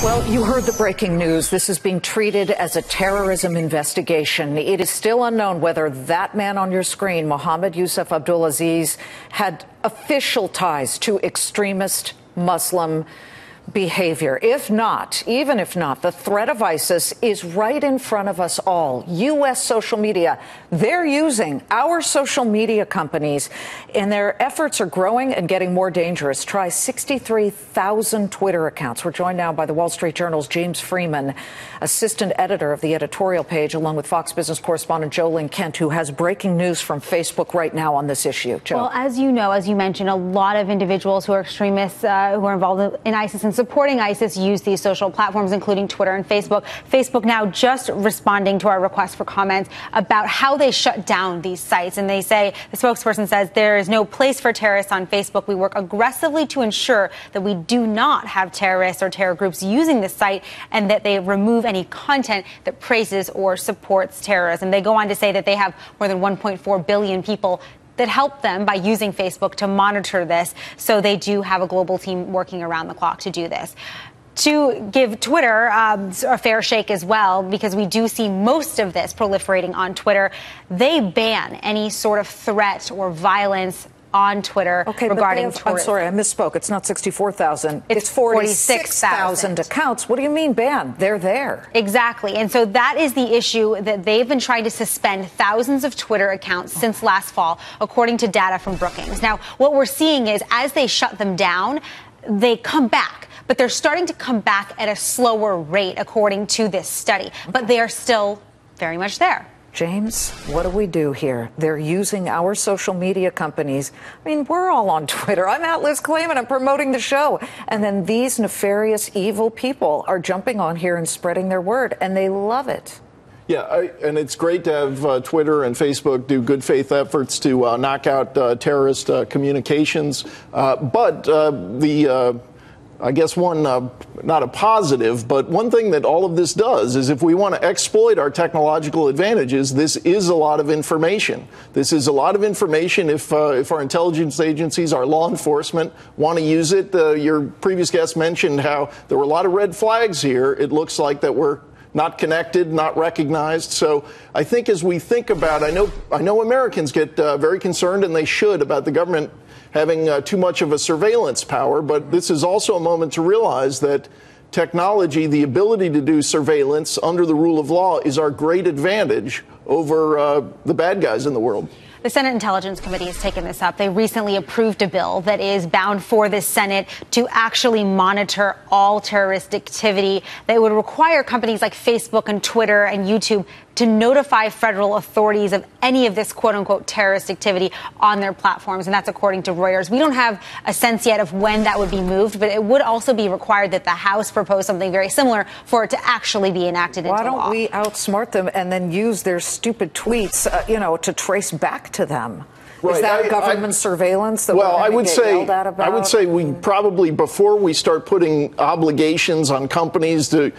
Well, you heard the breaking news. This is being treated as a terrorism investigation. It is still unknown whether that man on your screen, Mohammed Yusuf Abdulaziz, had official ties to extremist Muslim behavior. If not, even if not, the threat of ISIS is right in front of us all. U.S. social media, they're using our social media companies, and their efforts are growing and getting more dangerous. Try 63,000 Twitter accounts. We're joined now by the Wall Street Journal's James Freeman, assistant editor of the editorial page, along with Fox Business correspondent Joe Lynn Kent, who has breaking news from Facebook right now on this issue. Joe. Well, as you know, as you mentioned, a lot of individuals who are extremists, who are involved in ISIS and supporting ISIS use these social platforms, including Twitter and Facebook. Facebook now just responding to our request for comments about how they shut down these sites. And they say, the spokesperson says, there is no place for terrorists on Facebook. We work aggressively to ensure that we do not have terrorists or terror groups using this site, and that they remove any content that praises or supports terrorism. They go on to say that they have more than 1.4 billion people that help them by using Facebook to monitor this. So they do have a global team working around the clock to do this. To give Twitter a fair shake as well, because we do see most of this proliferating on Twitter, they ban any sort of threat or violence on Twitter regarding tourism. I'm sorry, I misspoke. It's not 64,000. It's 46,000 accounts. What do you mean ban? They're there. Exactly. And so that is the issue, that they've been trying to suspend thousands of Twitter accounts since last fall, according to data from Brookings. Now, what we're seeing is as they shut them down, they come back. But they're starting to come back at a slower rate, according to this study. But they are still very much there. James, what do we do here? They're using our social media companies. I mean, we're all on Twitter. I'm at Liz Clayman. I'm promoting the show. And then these nefarious, evil people are jumping on here and spreading their word, and they love it. Yeah, and it's great to have Twitter and Facebook do good faith efforts to knock out terrorist communications. I guess not a positive, but one thing that all of this does is if we want to exploit our technological advantages, this is a lot of information. This is a lot of information if our intelligence agencies, our law enforcement want to use it. Your previous guest mentioned how there were a lot of red flags here. It looks like that we're not connected, not recognized. So I think as we think about, I know Americans get very concerned, and they should, about the government having too much of a surveillance power, but this is also a moment to realize that technology, the ability to do surveillance under the rule of law, is our great advantage over the bad guys in the world. The Senate Intelligence Committee has taken this up. They recently approved a bill that is bound for the Senate to actually monitor all terrorist activity. That would require companies like Facebook and Twitter and YouTube to notify federal authorities of any of this quote-unquote terrorist activity on their platforms. And that's according to Reuters. We don't have a sense yet of when that would be moved, but it would also be required that the House propose something very similar for it to actually be enacted into law. Why don't we outsmart them and then use their stupid tweets, to trace back to them? Right. Is that government surveillance that I would say we probably, before we start putting obligations on companies to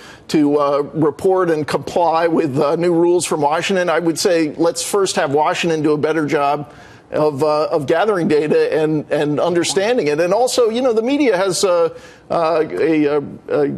report and comply with new rules from Washington, I would say let's first have Washington do a better job of gathering data and understanding it. And also, the media has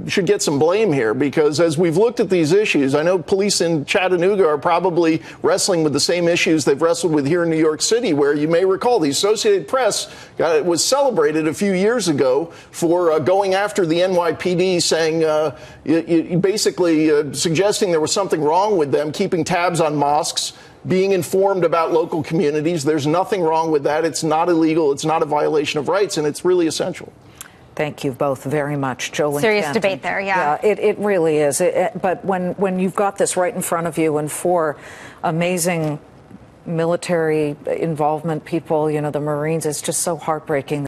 should get some blame here, because as we've looked at these issues, I know police in Chattanooga are probably wrestling with the same issues they've wrestled with here in New York City, where you may recall the Associated Press was celebrated a few years ago for going after the NYPD, saying basically suggesting there was something wrong with them keeping tabs on mosques, being informed about local communities. There's nothing wrong with that. It's not illegal. It's not a violation of rights, and it's really essential. Thank you both very much, Joe Lynn Kent. Serious debate there, yeah. Yeah, it really is. But when you've got this right in front of you, and four amazing military involvement people, the Marines, it's just so heartbreaking.